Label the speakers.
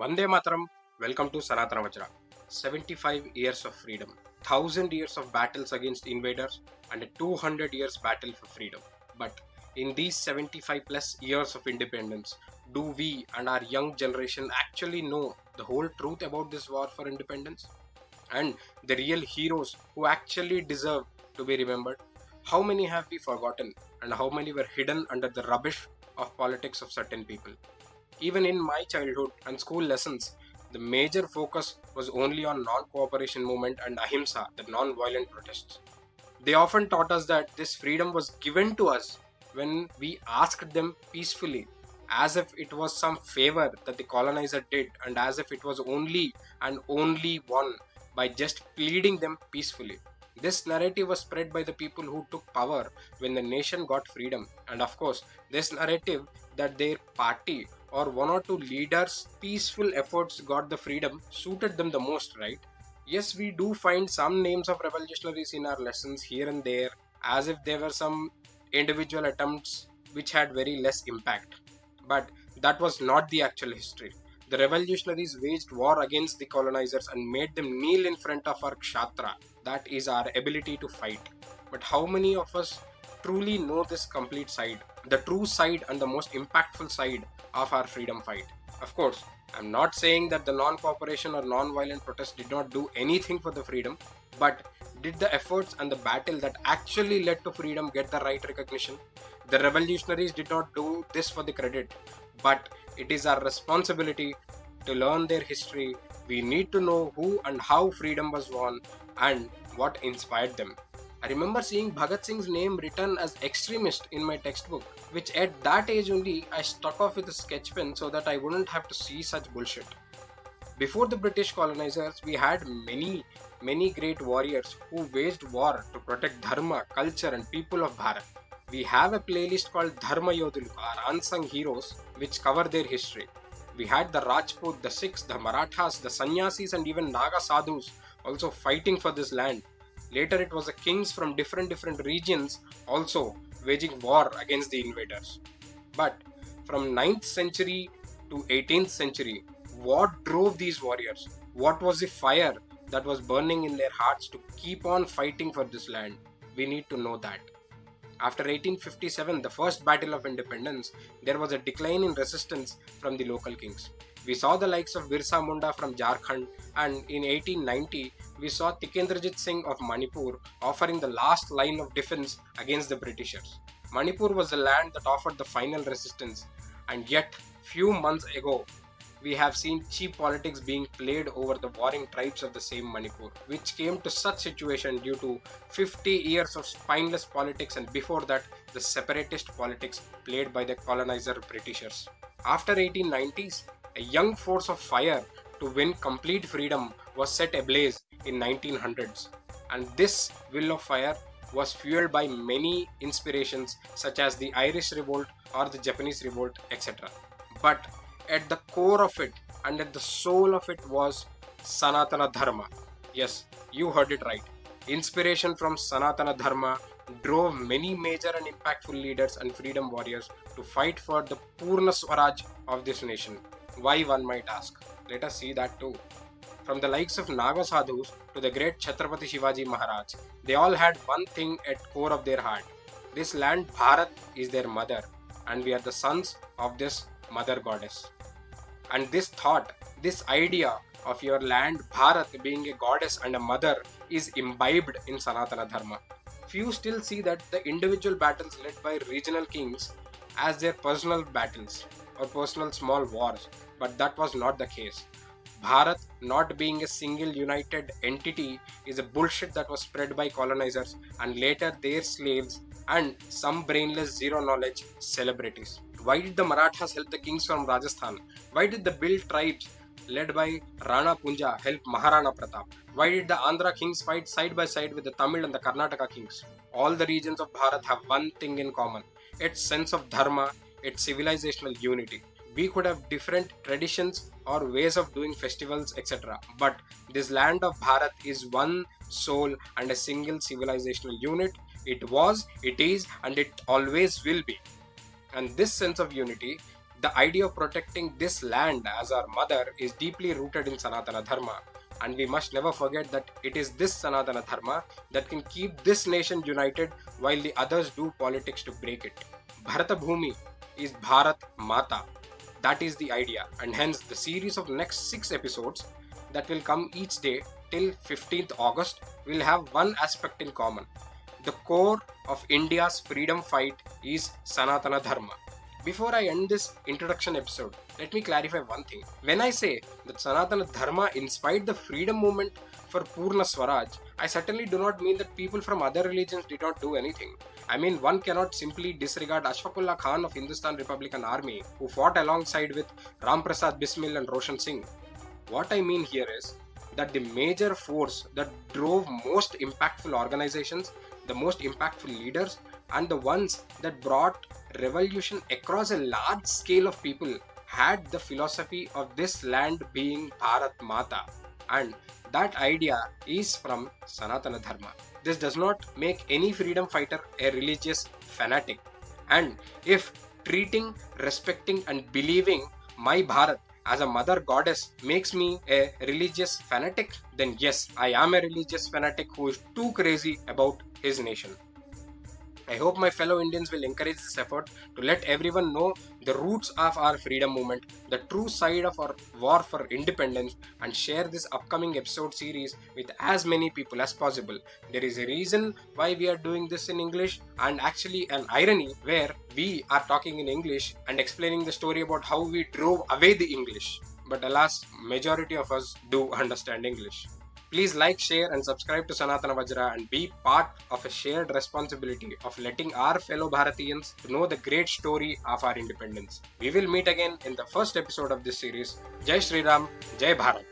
Speaker 1: Vande Mataram, welcome to Sanatana Vajra. 75 years of freedom, 1000 years of battles against invaders, and a 200 years battle for freedom. But in these 75 plus years of independence, do we and our young generation actually know the whole truth about this war for independence? And the real heroes who actually deserve to be remembered? How many have we forgotten, and how many were hidden under the rubbish of politics of certain people? Even in my childhood and school lessons, the major focus was only on non-cooperation movement and ahimsa, the non-violent protests. They often taught us that this freedom was given to us when we asked them peacefully, as if it was some favor that the colonizer did, and as if it was only and only won by just pleading them peacefully. This narrative was spread by the people who took power when the nation got freedom, and of course, this narrative that their party or one or two leaders' peaceful efforts got the freedom suited them the most, right? Yes, we do find some names of revolutionaries in our lessons here and there, as if there were some individual attempts which had very less impact. But that was not the actual history. The revolutionaries waged war against the colonizers and made them kneel in front of our kshatra, that is our ability to fight. But how many of us truly know this complete side, the true side and the most impactful side of our freedom fight? Of course, I'm not saying that the non-cooperation or non-violent protest did not do anything for the freedom, but did the efforts and the battle that actually led to freedom get the right recognition? The revolutionaries did not do this for the credit, but it is our responsibility to learn their history. We need to know who and how freedom was won and what inspired them. I remember seeing Bhagat Singh's name written as extremist in my textbook, which at that age only I stuck off with a sketch pen so that I wouldn't have to see such bullshit. Before the British colonizers, we had many great warriors who waged war to protect dharma, culture, and people of Bharat. We have a playlist called Dharma Yodhulu, our unsung heroes, which cover their history. We had the Rajput, the Sikhs, the Marathas, the Sannyasis, and even Naga sadhus also fighting for this land. Later, it was the kings from different regions also waging war against the invaders. But from 9th century to 18th century, what drove these warriors? What was the fire that was burning in their hearts to keep on fighting for this land? We need to know that. After 1857, the first battle of independence, there was a decline in resistance from the local kings. We saw the likes of Birsa Munda from Jharkhand, and in 1890, we saw Tikendrajit Singh of Manipur offering the last line of defense against the Britishers. Manipur was the land that offered the final resistance, and yet, few months ago, we have seen cheap politics being played over the warring tribes of the same Manipur, which came to such situation due to 50 years of spineless politics, and before that, the separatist politics played by the colonizer Britishers. After 1890s, a young force of fire to win complete freedom was set ablaze in 1900s, and this will of fire was fueled by many inspirations such as the Irish Revolt or the Japanese Revolt, etc. But at the core of it and at the soul of it was Sanatana Dharma. Yes, you heard it right. Inspiration from Sanatana Dharma drove many major and impactful leaders and freedom warriors to fight for the Purna Swaraj of this nation. Why, one might ask? Let us see that too. From the likes of Naga sadhus to the great Chhatrapati Shivaji Maharaj, they all had one thing at core of their heart. This land Bharat is their mother, and we are the sons of this mother goddess. And this thought, this idea of your land Bharat being a goddess and a mother is imbibed in Sanatana Dharma. Few still see that the individual battles led by regional kings as their personal battles or personal small wars, but that was not the case. Bharat not being a single united entity is a bullshit that was spread by colonizers and later their slaves and some brainless zero knowledge celebrities. Why did the Marathas help the kings from Rajasthan? Why did the Bhil tribes led by Rana Punja help Maharana Pratap? Why did the Andhra kings fight side by side with the Tamil and the Karnataka kings? All the regions of Bharat have one thing in common: its sense of dharma, its civilizational unity. We could have different traditions or ways of doing festivals, etc. But this land of Bharat is one soul and a single civilizational unit. It was, it is, and it always will be. And this sense of unity The idea of protecting this land as our mother is deeply rooted in Sanatana Dharma, and we must never forget that it is this Sanatana Dharma that can keep this nation united while the others do politics to break it. Bharata Bhumi is Bharat Mata. That is the idea, and hence the series of next 6 episodes that will come each day till 15th August will have one aspect in common. The core of India's freedom fight is Sanatana Dharma. Before I end this introduction episode, let me clarify one thing. When I say that Sanatana Dharma inspired the freedom movement for Purna Swaraj, I certainly do not mean that people from other religions did not do anything. I mean, one cannot simply disregard Ashfaqullah Khan of Hindustan Republican Army, who fought alongside with Ram Prasad Bismil and Roshan Singh. What I mean here is that the major force that drove most impactful organizations, the most impactful leaders, and the ones that brought revolution across a large scale of people had the philosophy of this land being Bharat Mata, and that idea is from Sanatana Dharma. This does not make any freedom fighter a religious fanatic, and if treating, respecting and believing my Bharat as a mother goddess makes me a religious fanatic, then yes, I am a religious fanatic who is too crazy about his nation. I hope my fellow Indians will encourage this effort to let everyone know the roots of our freedom movement, the true side of our war for independence, and share this upcoming episode series with as many people as possible. There is a reason why we are doing this in English, and actually an irony where we are talking in English and explaining the story about how we drove away the English. But alas, majority of us do understand English. Please like, share and subscribe to Sanatana Vajra and be part of a shared responsibility of letting our fellow Bharatiyans know the great story of our independence. We will meet again in the first episode of this series. Jai Shri Ram, Jai Bharat.